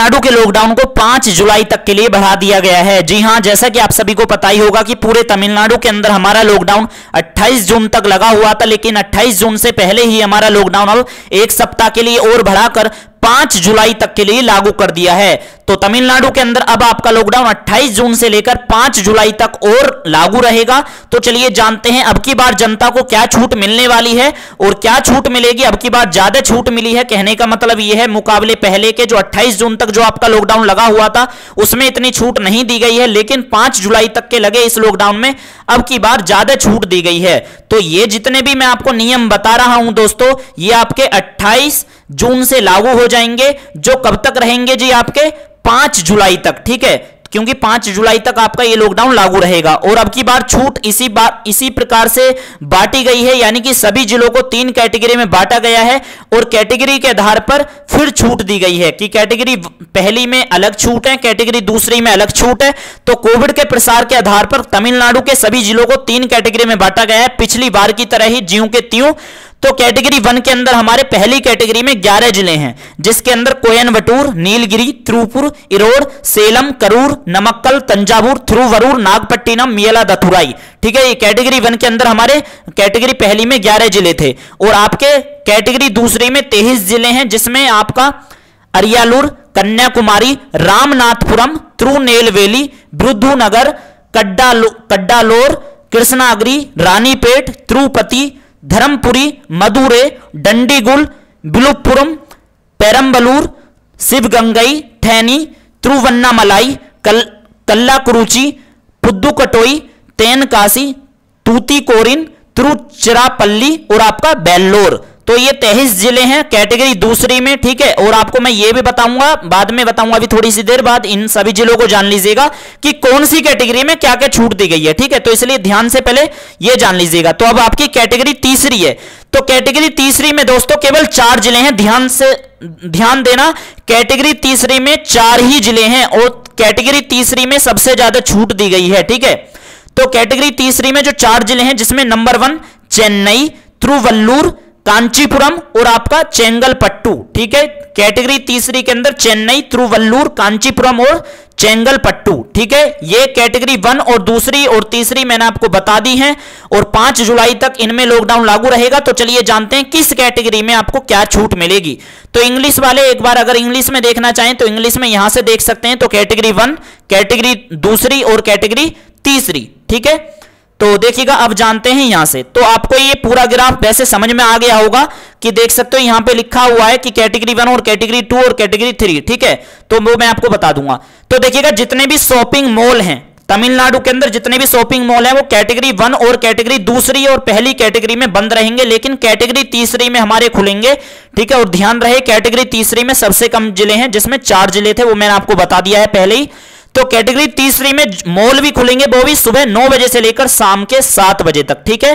तमिलनाडु के लॉकडाउन को 5 जुलाई तक के लिए बढ़ा दिया गया है। जी हां, जैसा कि आप सभी को पता ही होगा कि पूरे तमिलनाडु के अंदर हमारा लॉकडाउन 28 जून तक लगा हुआ था, लेकिन 28 जून से पहले ही हमारा लॉकडाउन अब एक सप्ताह के लिए और बढ़ाकर 5 जुलाई तक के लिए लागू कर दिया है। तो तमिलनाडु के अंदर अब आपका लॉकडाउन 28 जून से लेकर 5 जुलाई तक और लागू रहेगा। तो चलिए जानते हैं अब की बार जनता को क्या छूट मिलने वाली है और क्या छूट मिलेगी। अब की बार ज्यादा छूट मिली है, कहने का मतलब यह है मुकाबले पहले के जो 28 जून तक जो आपका लॉकडाउन लगा हुआ था उसमें इतनी छूट नहीं दी गई है, लेकिन 5 जुलाई तक के लगे इस लॉकडाउन में अब की बार ज्यादा छूट दी गई है। तो ये जितने भी मैं आपको नियम बता रहा हूं दोस्तों, ये आपके 28 जून से लागू हो जाएंगे, जो कब तक रहेंगे जी, आपके 5 जुलाई तक, ठीक है, क्योंकि 5 जुलाई तक आपका ये लॉकडाउन लागू रहेगा। और अब की बार छूट इसी प्रकार से बांटी गई है, यानी कि सभी जिलों को 3 कैटेगरी में बांटा गया है और कैटेगरी के आधार पर फिर छूट दी गई है कि कैटेगरी पहली में अलग छूट है, कैटेगरी दूसरी में अलग छूट है। तो कोविड के प्रसार के आधार पर तमिलनाडु के सभी जिलों को 3 कैटेगरी में बांटा गया है, पिछली बार की तरह ही ज्यों के त्यों। तो कैटेगरी 1 के अंदर हमारे पहली कैटेगरी में 11 जिले हैं, जिसके अंदर कोयम्बटूर, नीलगिरी, तिरुपुर, इरोड, सेलम, करूर, नमक्कल, तंजावुर, थिरुवरूर, नागपट्टिनम, मियलादथुराई, ठीक है। ये कैटेगरी 1 के अंदर हमारे कैटेगरी पहली में 11 जिले थे और आपके कैटेगरी दूसरी में 23 जिले हैं, जिसमें आपका अरियालूर, कन्याकुमारी, रामनाथपुरम, तिरुनेलवेली, विरुधुनगर, कड्डालोर, कृष्णागिरी, रानीपेट, तिरुपति, धर्मपुरी, मदुरै, डंडीगुल, विलुपुरम, पेरम्बलूर, शिवगंगई, थैनी, तिरुवन्नामलाई, कल्लाकुरुची, पुदुकोट्टई, तेनकासी, तूतीकोरिन, तिरुचिरापल्ली और आपका वेल्लोर। तो ये 23 जिले हैं कैटेगरी दूसरी में, ठीक है। और आपको मैं ये भी बताऊंगा, बाद में बताऊंगा, अभी थोड़ी सी देर बाद इन सभी जिलों को जान लीजिएगा कि कौन सी कैटेगरी में क्या क्या छूट दी गई है, ठीक है। तो इसलिए ध्यान से पहले ये जान लीजिएगा। तो अब आपकी कैटेगरी तीसरी है। तो कैटेगरी तीसरी में दोस्तों केवल 4 जिले हैं, ध्यान देना, कैटेगरी तीसरी में 4 ही जिले हैं और कैटेगरी तीसरी में सबसे ज्यादा छूट दी गई है, ठीक है। तो कैटेगरी तीसरी में जो 4 जिले हैं, जिसमें नंबर 1 चेन्नई, तिरुवल्लूर, कांचीपुरम और आपका चेंगलपट्टू, ठीक है। कैटेगरी तीसरी के अंदर चेन्नई, तिरुवल्लूर, कांचीपुरम और चेंगलपट्टू, ठीक है। ये कैटेगरी 1 और दूसरी और तीसरी मैंने आपको बता दी हैं और 5 जुलाई तक इनमें लॉकडाउन लागू रहेगा। तो चलिए जानते हैं किस कैटेगरी में आपको क्या छूट मिलेगी। तो इंग्लिश वाले एक बार अगर इंग्लिश में देखना चाहें तो इंग्लिश में यहां से देख सकते हैं। तो कैटेगरी 1, कैटेगरी दूसरी और कैटेगरी तीसरी, ठीक है। तो देखिएगा अब जानते हैं यहां से। तो आपको ये पूरा ग्राफ वैसे समझ में आ गया होगा कि देख सकते हो यहां पे लिखा हुआ है कि कैटेगरी 1 और कैटेगरी 2 और कैटेगरी 3, ठीक है। तो वो मैं आपको बता दूंगा। तो देखिएगा जितने भी शॉपिंग मॉल हैं तमिलनाडु के अंदर, जितने भी शॉपिंग मॉल हैं वो कैटेगरी 1 और कैटेगरी दूसरी और पहली कैटेगरी में बंद रहेंगे, लेकिन कैटेगरी तीसरी में हमारे खुलेंगे, ठीक है। और ध्यान रहे कैटेगरी तीसरी में सबसे कम जिले हैं, जिसमें 4 जिले थे, वो मैंने आपको बता दिया है पहले ही। तो कैटेगरी तीसरी में मॉल भी खुलेंगे, वो भी सुबह 9 बजे से लेकर शाम के 7 बजे तक, ठीक है,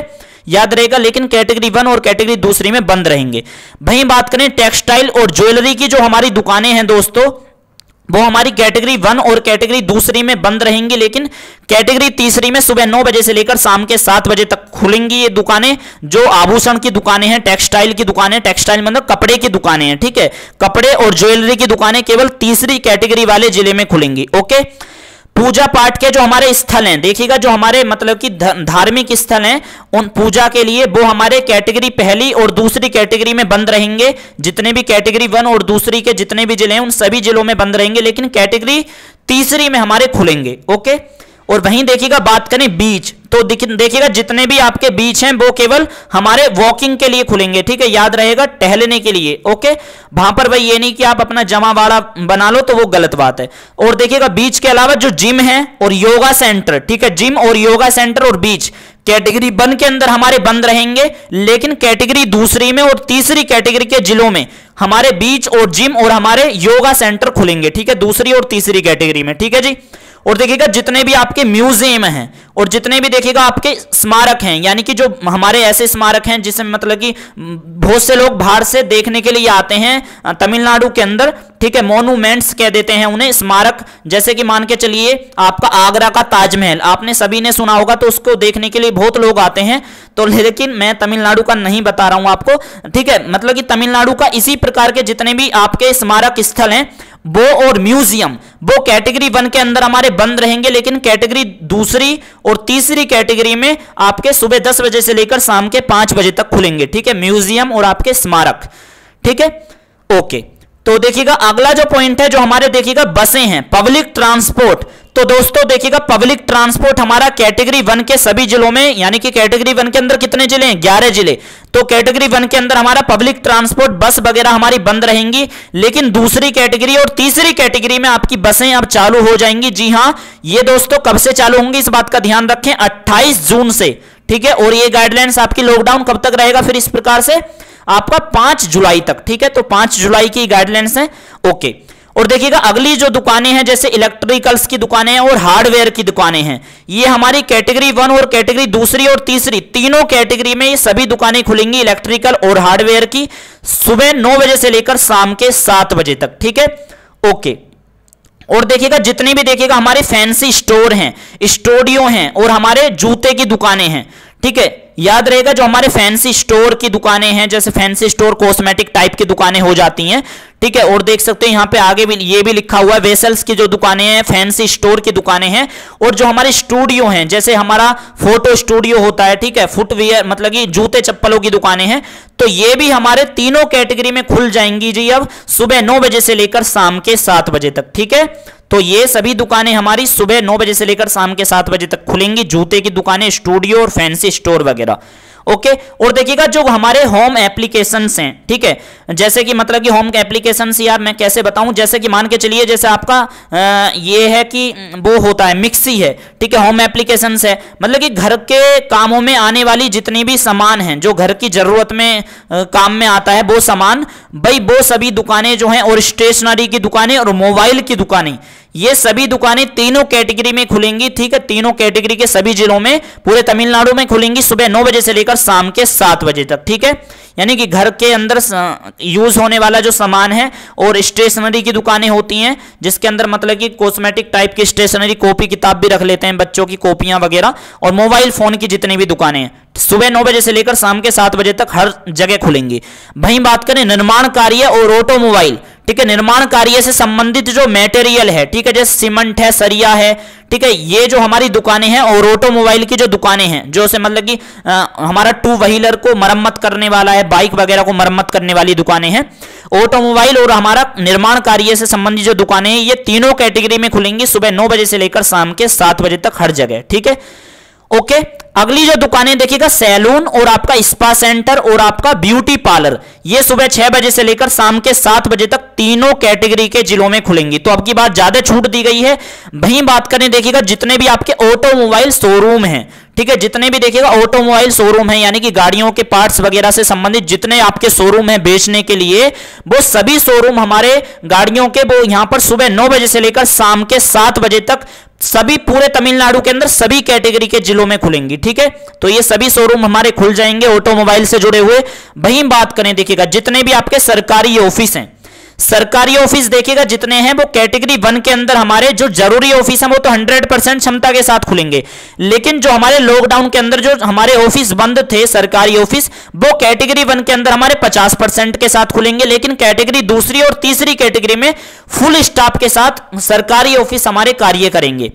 याद रहेगा। लेकिन कैटेगरी 1 और कैटेगरी दूसरी में बंद रहेंगे। वहीं बात करें टेक्सटाइल और ज्वेलरी की, जो हमारी दुकानें हैं दोस्तों, वो हमारी कैटेगरी 1 और कैटेगरी दूसरी में बंद रहेंगी, लेकिन कैटेगरी तीसरी में सुबह 9 बजे से लेकर शाम के 7 बजे तक खुलेंगी ये दुकानें। जो आभूषण की दुकानें हैं, टेक्सटाइल की दुकानें, टेक्सटाइल मतलब कपड़े की दुकानें हैं, ठीक है, कपड़े और ज्वेलरी की दुकानें केवल तीसरी कैटेगरी वाले जिले में खुलेंगी, ओके। पूजा पाठ के जो हमारे स्थल हैं, देखिएगा जो हमारे मतलब कि धार्मिक स्थल हैं, उन पूजा के लिए वो हमारे कैटेगरी पहली और दूसरी कैटेगरी में बंद रहेंगे। जितने भी कैटेगरी 1 और दूसरी के जितने भी जिले हैं उन सभी जिलों में बंद रहेंगे, लेकिन कैटेगरी तीसरी में हमारे खुलेंगे, ओके। और वहीं देखिएगा बात करें बीच, तो देखिएगा जितने भी आपके बीच हैं वो केवल हमारे वॉकिंग के लिए खुलेंगे, ठीक है, याद रहेगा, टहलने के लिए, ओके। वहां पर भाई ये नहीं कि आप अपना जमावाड़ा बना लो, तो वो गलत बात है। और देखिएगा बीच के अलावा जो जिम है और योगा सेंटर, ठीक है, जिम और योगा सेंटर और बीच कैटेगरी 1 के अंदर हमारे बंद रहेंगे, लेकिन कैटेगरी दूसरी में और तीसरी कैटेगरी के जिलों में हमारे बीच और जिम और हमारे योगा सेंटर खुलेंगे, ठीक है, दूसरी और तीसरी कैटेगरी में, ठीक है जी। और देखिएगा जितने भी आपके म्यूजियम हैं और जितने भी देखिएगा आपके स्मारक हैं, यानी कि जो हमारे ऐसे स्मारक हैं जिसमें मतलब कि बहुत से लोग बाहर से देखने के लिए आते हैं तमिलनाडु के अंदर, ठीक है, मोन्यूमेंट्स कह देते हैं उन्हें, स्मारक। जैसे कि मान के चलिए आपका आगरा का ताजमहल, आपने सभी ने सुना होगा, तो उसको देखने के लिए बहुत लोग आते हैं। तो लेकिन मैं तमिलनाडु का नहीं बता रहा हूं आपको, ठीक है, मतलब कि तमिलनाडु का इसी प्रकार के जितने भी आपके स्मारक स्थल हैं वो और म्यूजियम वो कैटेगरी 1 के अंदर हमारे बंद रहेंगे, लेकिन कैटेगरी दूसरी और तीसरी कैटेगरी में आपके सुबह 10 बजे से लेकर शाम के 5 बजे तक खुलेंगे, ठीक है, म्यूजियम और आपके स्मारक, ठीक है। ओके, तो देखिएगा अगला जो पॉइंट है जो हमारे देखिएगा बसें हैं, पब्लिक ट्रांसपोर्ट। तो दोस्तों देखिएगा पब्लिक ट्रांसपोर्ट हमारा कैटेगरी 1 के सभी जिलों में, यानी कि कैटेगरी 1 के अंदर कितने जिले हैं, 11 जिले, तो कैटेगरी 1 के अंदर हमारा पब्लिक ट्रांसपोर्ट बस वगैरह हमारी बंद रहेंगी, लेकिन दूसरी कैटेगरी और तीसरी कैटेगरी में आपकी बसें अब चालू हो जाएंगी। जी हां, ये दोस्तों कब से चालू होंगी इस बात का ध्यान रखें, 28 जून से, ठीक है। और ये गाइडलाइंस आपकी लॉकडाउन कब तक रहेगा फिर इस प्रकार से आपका 5 जुलाई तक, ठीक है। तो 5 जुलाई की गाइडलाइंस है। ओके, और देखिएगा अगली जो दुकानें हैं जैसे इलेक्ट्रिकल्स की दुकानें हैं और हार्डवेयर की दुकानें हैं, ये हमारी कैटेगरी 1 और कैटेगरी दूसरी और तीसरी तीनों कैटेगरी में ये सभी दुकानें खुलेंगी इलेक्ट्रिकल और हार्डवेयर की सुबह 9 बजे से लेकर शाम के 7 बजे तक, ठीक है। ओके, और देखिएगा जितने भी देखिएगा हमारे फैंसी स्टोर हैं, स्टूडियो हैं और हमारे जूते की दुकानें हैं, ठीक है, याद रहेगा जो हमारे फैंसी स्टोर की दुकानें हैं, जैसे फैंसी स्टोर कॉस्मेटिक टाइप की दुकानें हो जाती हैं, ठीक है। और देख सकते हैं यहाँ पे आगे भी ये भी लिखा हुआ है वेसल्स की जो दुकानें हैं, फैंसी स्टोर की दुकानें हैं, और जो हमारे स्टूडियो हैं जैसे हमारा फोटो स्टूडियो होता है, ठीक है, फुटवियर मतलब कि जूते चप्पलों की दुकानें हैं, तो ये भी हमारे तीनों कैटेगरी में खुल जाएंगी जी अब सुबह 9 बजे से लेकर शाम के 7 बजे तक, ठीक है। तो ये सभी दुकानें हमारी सुबह 9 बजे से लेकर शाम के 7 बजे तक खुलेंगी, जूते की दुकानें, स्टूडियो और फैंसी स्टोर वगैरह। ओके, और देखिएगा जो हमारे होम एप्लीकेशंस हैं, ठीक है, जैसे कि मतलब कि होम एप्लीकेशंस यार मैं कैसे बताऊं, जैसे कि मान के चलिए जैसे आपका ये है कि वो होता है मिक्सी है, ठीक है, होम एप्लीकेशंस है, मतलब कि घर के कामों में आने वाली जितनी भी सामान हैं जो घर की जरूरत में काम में आता है वो सामान, भाई वो सभी दुकानें जो हैं, और स्टेशनरी की दुकानें और मोबाइल की दुकानें, ये सभी दुकानें तीनों कैटेगरी में खुलेंगी, ठीक है, तीनों कैटेगरी के सभी जिलों में पूरे तमिलनाडु में खुलेंगी सुबह 9 बजे से लेकर शाम के 7 बजे तक, ठीक है। यानी कि घर के अंदर यूज होने वाला जो सामान है, और स्टेशनरी की दुकानें होती हैं जिसके अंदर मतलब कि कॉस्मेटिक टाइप की स्टेशनरी, कॉपी किताब भी रख लेते हैं बच्चों की कॉपियां वगैरह, और मोबाइल फोन की जितनी भी दुकानें हैं सुबह 9 बजे से लेकर शाम के 7 बजे तक हर जगह खुलेंगी। वहीं बात करें निर्माण कार्य और ऑटोमोबाइल, ठीक है, निर्माण कार्य से संबंधित जो मटेरियल है, ठीक है, जैसे सीमेंट है, सरिया है, ठीक है, ये जो हमारी दुकानें हैं, और ऑटोमोबाइल की जो दुकानें हैं जो से मतलब कि हमारा 2 व्हीलर को मरम्मत करने वाला है, बाइक वगैरह को मरम्मत करने वाली दुकानें हैं, ऑटोमोबाइल और हमारा निर्माण कार्य से संबंधित जो दुकानें हैं, ये तीनों कैटेगरी में खुलेंगी सुबह 9 बजे से लेकर शाम के 7 बजे तक हर जगह, ठीक है। ओके, अगली जो दुकानें देखिएगा सैलून और आपका स्पा सेंटर और आपका ब्यूटी पार्लर, ये सुबह 6 बजे से लेकर शाम के 7 बजे तक तीनों कैटेगरी के जिलों में खुलेंगी। तो अब की बात ज्यादा छूट दी गई है। वहीं बात करें देखिएगा जितने भी आपके ऑटोमोबाइल शोरूम हैं, ठीक है, जितने भी देखिएगा ऑटोमोबाइल शोरूम है, यानी कि गाड़ियों के पार्ट्स वगैरह से संबंधित जितने आपके शोरूम है बेचने के लिए, वो सभी शोरूम हमारे गाड़ियों के वो यहां पर सुबह 9 बजे से लेकर शाम के 7 बजे तक सभी पूरे तमिलनाडु के अंदर सभी कैटेगरी के जिलों में खुलेंगी, ठीक है। तो ये सभी शोरूम हमारे खुल जाएंगे ऑटोमोबाइल से जुड़े हुए। वहीं बात करें देखिएगा जितने भी आपके सरकारी ऑफिस हैं, सरकारी ऑफिस देखिएगा जितने हैं वो कैटेगरी 1 के अंदर हमारे जो जरूरी ऑफिस हैं वो तो 100% क्षमता के साथ खुलेंगे, लेकिन जो हमारे लॉकडाउन के अंदर जो हमारे ऑफिस बंद थे सरकारी ऑफिस, वो कैटेगरी 1 के अंदर हमारे 50% के साथ खुलेंगे, लेकिन कैटेगरी दूसरी और तीसरी कैटेगरी में फुल स्टाफ के साथ सरकारी ऑफिस हमारे कार्य करेंगे।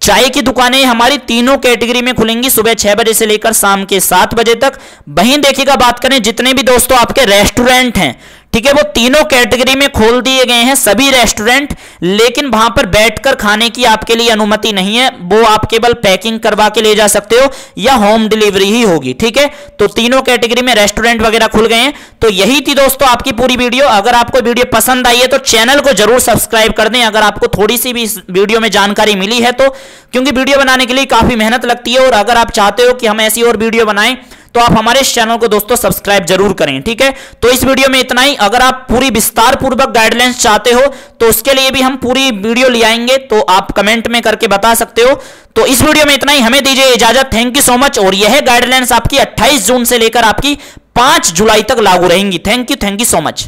चाय की दुकानें हमारी तीनों कैटेगरी में खुलेंगी सुबह 6 बजे से लेकर शाम के 7 बजे तक। वहीं देखिएगा बात करें जितने भी दोस्तों आपके रेस्टोरेंट हैं, ठीक है, वो तीनों कैटेगरी में खोल दिए गए हैं सभी रेस्टोरेंट, लेकिन वहां पर बैठकर खाने की आपके लिए अनुमति नहीं है, वो आप केवल पैकिंग करवा के ले जा सकते हो या होम डिलीवरी ही होगी, ठीक है। तो तीनों कैटेगरी में रेस्टोरेंट वगैरह खुल गए हैं। तो यही थी दोस्तों आपकी पूरी वीडियो। अगर आपको वीडियो पसंद आई है तो चैनल को जरूर सब्सक्राइब कर दें अगर आपको थोड़ी सी भी इस वीडियो में जानकारी मिली है तो, क्योंकि वीडियो बनाने के लिए काफी मेहनत लगती है, और अगर आप चाहते हो कि हम ऐसी और वीडियो बनाएं तो आप हमारे इस चैनल को दोस्तों सब्सक्राइब जरूर करें, ठीक है। तो इस वीडियो में इतना ही। अगर आप पूरी विस्तार पूर्वक गाइडलाइंस चाहते हो तो उसके लिए भी हम पूरी वीडियो ले आएंगे, तो आप कमेंट में करके बता सकते हो। तो इस वीडियो में इतना ही, हमें दीजिए इजाजत। Thank you so much. और यह गाइडलाइंस आपकी 28 जून से लेकर आपकी 5 जुलाई तक लागू रहेंगी। Thank you so much.